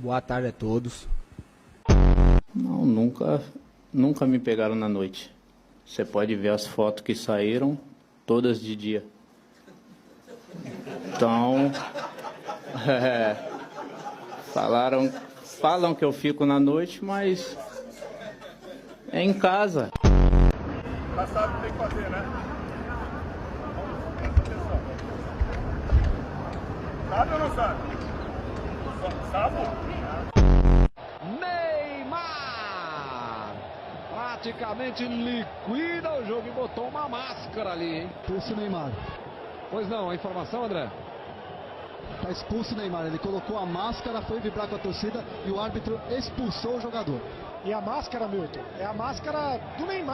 Boa tarde a todos. Não, nunca me pegaram na noite. Você pode ver as fotos que saíram, todas de dia. Então, falam que eu fico na noite, mas é em casa. Já sabe o que tem que fazer, né? Sabe ou não sabe? Sabe? Neymar praticamente liquida o jogo e botou uma máscara ali, hein? Expulso o Neymar. Pois não, a informação, André? Tá expulso o Neymar, ele colocou a máscara, foi vibrar com a torcida e o árbitro expulsou o jogador. E a máscara, Milton, é a máscara do Neymar.